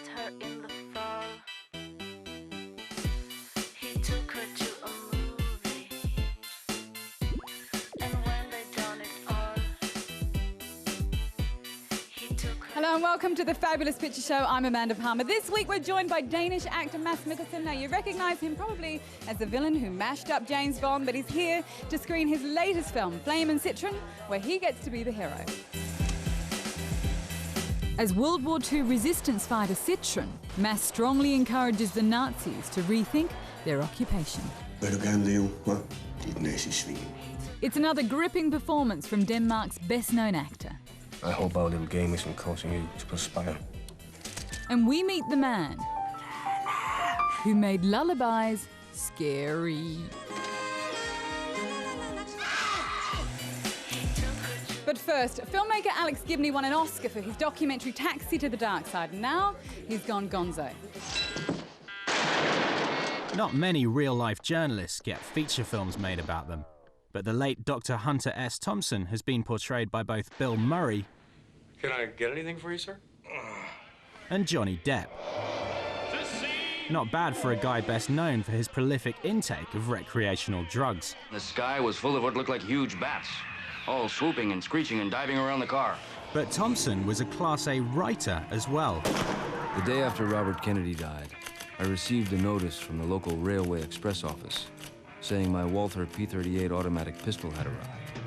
met her in the fall. He took her to a movie, and when they done it all, he took her. Hello and welcome to the Fabulous Picture Show. I'm Amanda Palmer. This week we're joined by Danish actor Mads Mikkelsen. Now you recognise him probably as the villain who mashed up James Bond, but he's here to screen his latest film, Flame and Citron, where he gets to be the hero. As World War II resistance fighter Citron, Mads strongly encourages the Nazis to rethink their occupation. Vil du gerne leve, hva? Dit nazisvin. It's another gripping performance from Denmark's best-known actor. I hope our little game isn't causing you to perspire. And we meet the man who made lullabies scary. But first, filmmaker Alex Gibney won an Oscar for his documentary Taxi to the Dark Side, and now he's gone gonzo. Not many real-life journalists get feature films made about them, but the late Dr. Hunter S. Thompson has been portrayed by both Bill Murray Can I get anything for you, sir? and Johnny Depp. Not bad for a guy best known for his prolific intake of recreational drugs. The sky was full of what looked like huge bats, all swooping and screeching and diving around the car. But Thompson was a Class A writer as well. The day after Robert Kennedy died, I received a notice from the local Railway Express office saying my Walther P-38 automatic pistol had arrived.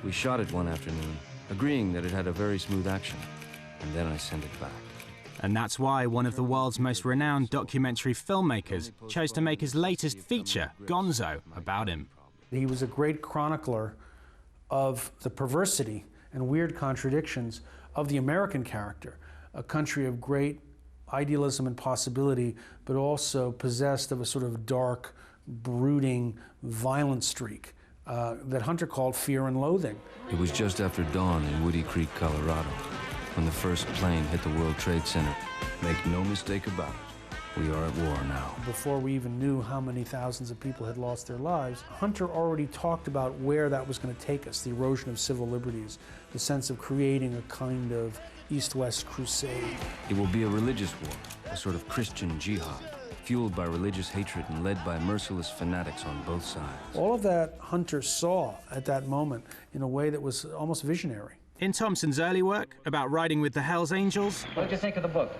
We shot it one afternoon, agreeing that it had a very smooth action, and then I sent it back. And that's why one of the world's most renowned documentary filmmakers chose to make his latest feature, Gonzo, about him. He was a great chronicler of the perversity and weird contradictions of the American character, a country of great idealism and possibility, but also possessed of a sort of dark, brooding, violent streak that Hunter called fear and loathing. It was just after dawn in Woody Creek, Colorado, when the first plane hit the World Trade Center. Make no mistake about it, we are at war now. Before we even knew how many thousands of people had lost their lives, Hunter already talked about where that was going to take us, the erosion of civil liberties, the sense of creating a kind of East-West crusade. It will be a religious war, a sort of Christian jihad, fueled by religious hatred and led by merciless fanatics on both sides. All of that Hunter saw at that moment in a way that was almost visionary. In Thompson's early work about riding with the Hells Angels, What did you think of the book?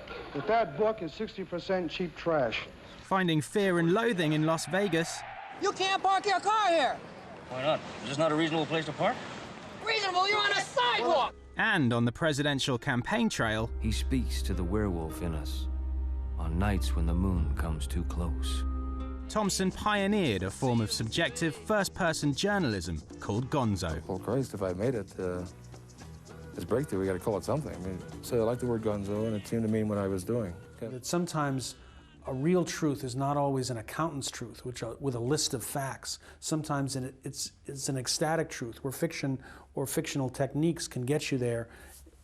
That book is 60% cheap trash. finding fear and loathing in Las Vegas, You can't park your car here! Why not? Is this not a reasonable place to park? Reasonable? You're on a sidewalk! and on the presidential campaign trail, He speaks to the werewolf in us on nights when the moon comes too close. Thompson pioneered a form of subjective first-person journalism called Gonzo. Well, Christ, if I made it, this breakthrough, we got to call it something. I mean, so I like the word gonzo, and it seemed to mean what I was doing. That sometimes a real truth is not always an accountant's truth, which with a list of facts. Sometimes it's an ecstatic truth where fiction or fictional techniques can get you there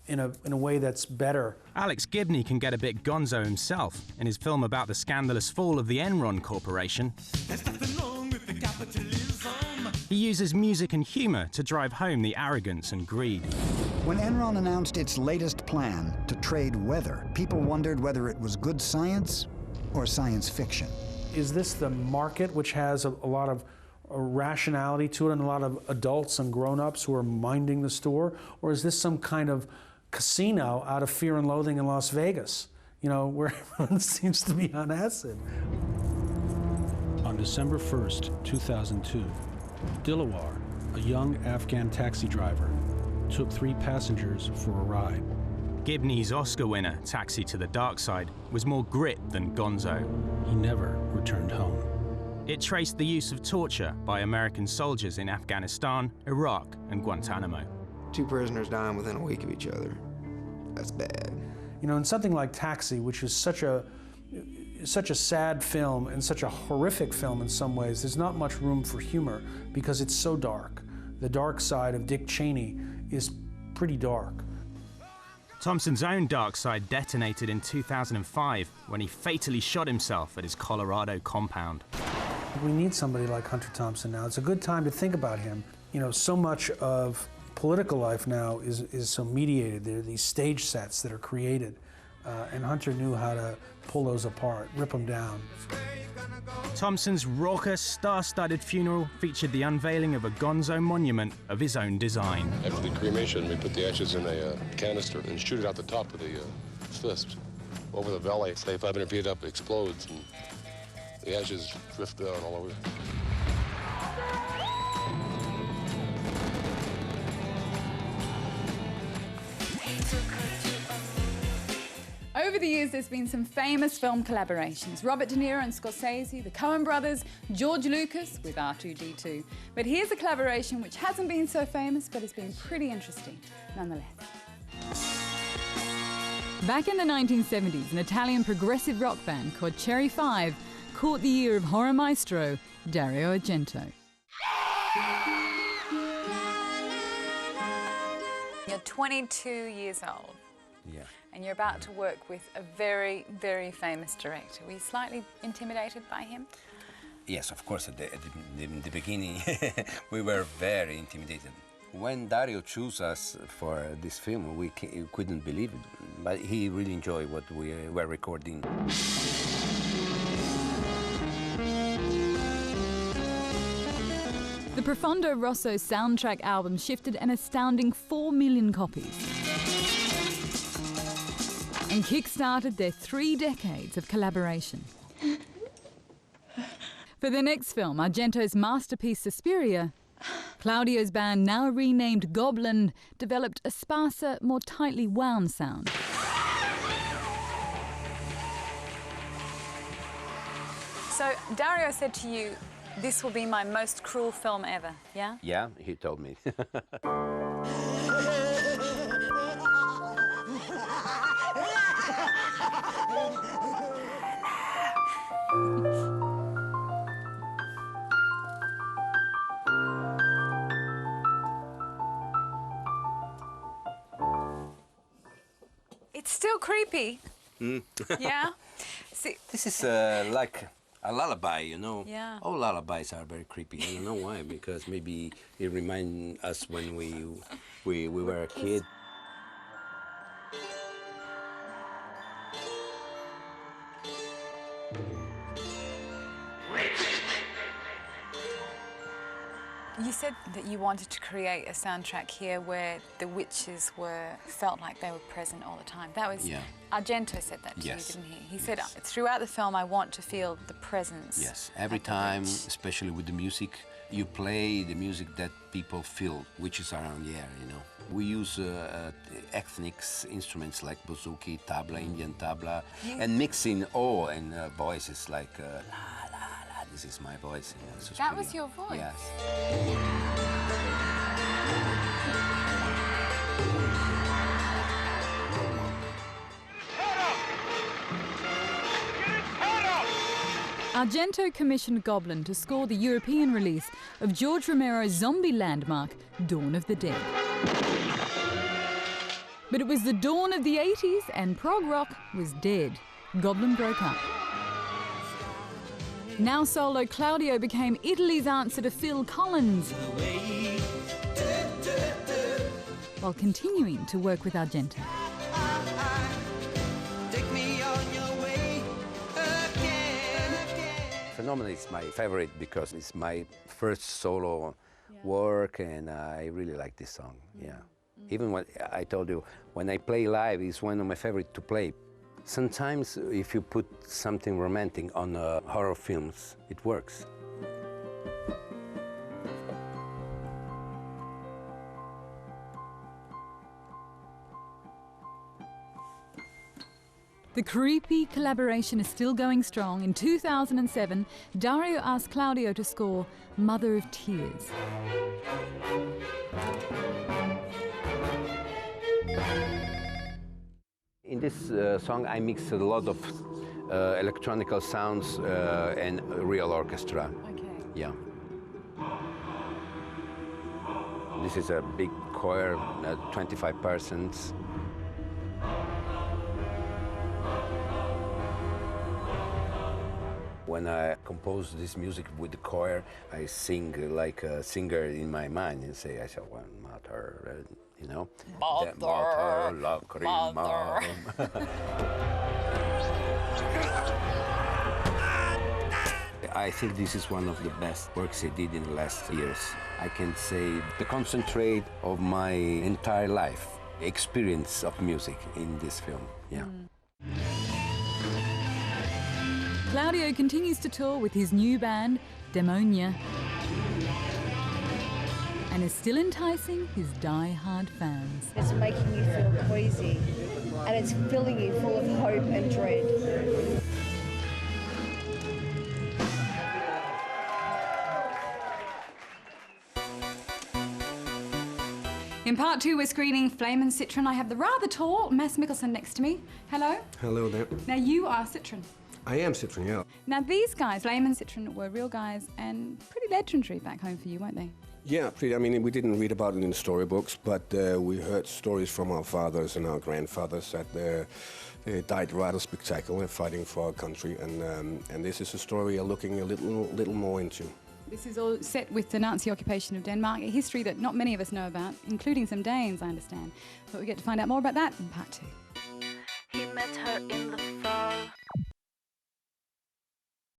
in a way that's better. Alex Gibney can get a bit gonzo himself in his film about the scandalous fall of the Enron Corporation. There's nothing wrong with the capitalism. He uses music and humor to drive home the arrogance and greed. When Enron announced its latest plan to trade weather, people wondered whether it was good science or science fiction. Is this the market, which has a lot of rationality to it and a lot of adults and grown-ups who are minding the store? Or is this some kind of casino out of fear and loathing in Las Vegas, you know, where everyone seems to be on acid? On December 1st, 2002, Dilawar, a young Afghan taxi driver, took 3 passengers for a ride. Gibney's Oscar winner, Taxi to the Dark Side, was more grit than gonzo. He never returned home. It traced the use of torture by American soldiers in Afghanistan, Iraq, and Guantanamo. 2 prisoners dying within a week of each other. That's bad. You know, in something like Taxi, which is such a sad film and such a horrific film in some ways, there's not much room for humor because it's so dark. The dark side of Dick Cheney is pretty dark. Thompson's own dark side detonated in 2005 when he fatally shot himself at his Colorado compound. We need somebody like Hunter Thompson now. It's a good time to think about him. You know, so much of political life now is so mediated. There are these stage sets that are created and Hunter knew how to pull those apart, rip them down. Thompson's raucous, star-studded funeral featured the unveiling of a Gonzo monument of his own design. After the cremation, we put the ashes in a canister and shoot it out the top of the fist. Over the valley, say 500 feet up, it explodes, and the ashes drift down all over. Over the years, there's been some famous film collaborations. Robert De Niro and Scorsese, the Coen brothers, George Lucas with R2-D2. But here's a collaboration which hasn't been so famous, but it's been pretty interesting nonetheless. Back in the 1970s, an Italian progressive rock band called Cherry 5 caught the ear of horror maestro Dario Argento. You're 22 years old. Yeah. And you're about to work with a very, very famous director. Were you slightly intimidated by him? Yes, of course, at the beginning we were very intimidated. When Dario chose us for this film, we couldn't believe it, but he really enjoyed what we were recording. The Profondo Rosso soundtrack album shifted an astounding 4 million copies and kick-started their 3 decades of collaboration. For the next film, Argento's masterpiece Suspiria, Claudio's band, now renamed Goblin, developed a sparser, more tightly wound sound. So Dario said to you, "This will be my most cruel film ever," yeah? Yeah, he told me. It's still creepy. Mm. Yeah? See, this is like a lullaby, you know? Yeah. All lullabies are very creepy. I don't know why, because maybe it reminds us when we were a kid. You said that you wanted to create a soundtrack here where the witches felt like they were present all the time. That was, yeah. Argento said that to Yes. you, didn't he? He said, throughout the film, I want to feel the presence. Yes, every of the time, witch." especially with the music, you play the music that people feel, witches are on the air, you know. We use ethnic instruments like bouzouki, tabla, Indian tabla, and mixing all and voices like la, la, la, this is my voice. You know, That was your voice? Yes. Argento commissioned Goblin to score the European release of George Romero's zombie landmark, Dawn of the Dead. But it was the dawn of the 80s and prog rock was dead. Goblin broke up. Now solo Claudio became Italy's answer to Phil Collins, while continuing to work with Argento. Phenomenon is my favorite because it's my first solo work, and I really like this song. Yeah, even when I told you when I play live, it's one of my favorite to play. Sometimes if you put something romantic on horror films, it works. The creepy collaboration is still going strong. In 2007, Dario asked Claudio to score Mother of Tears. In this song, I mix a lot of electronical sounds and real orchestra. Okay. Yeah. This is a big choir, 25 persons. When I compose this music with the choir, I sing like a singer in my mind and say, I shall one mother. you know? Mother. I think this is one of the best works I did in the last years. I can say the concentrate of my entire life, experience of music in this film, yeah. Claudio continues to tour with his new band, Demonia, and is still enticing his die-hard fans. It's making you feel queasy, and it's filling you full of hope and dread. In part 2, we're screening Flame and Citron. I have the rather tall Mads Mikkelsen next to me. Hello. Hello there. Now, you are Citron. I am Citron, yeah. Now, these guys, Flame and Citron, were real guys and pretty legendary back home for you, weren't they? Yeah, pretty. I mean, we didn't read about it in the storybooks, but we heard stories from our fathers and our grandfathers that they died rather spectacular fighting for our country, and this is a story we're looking a little more into. This is all set with the Nazi occupation of Denmark, a history that not many of us know about, including some Danes, I understand. But we get to find out more about that in part 2. He met her in the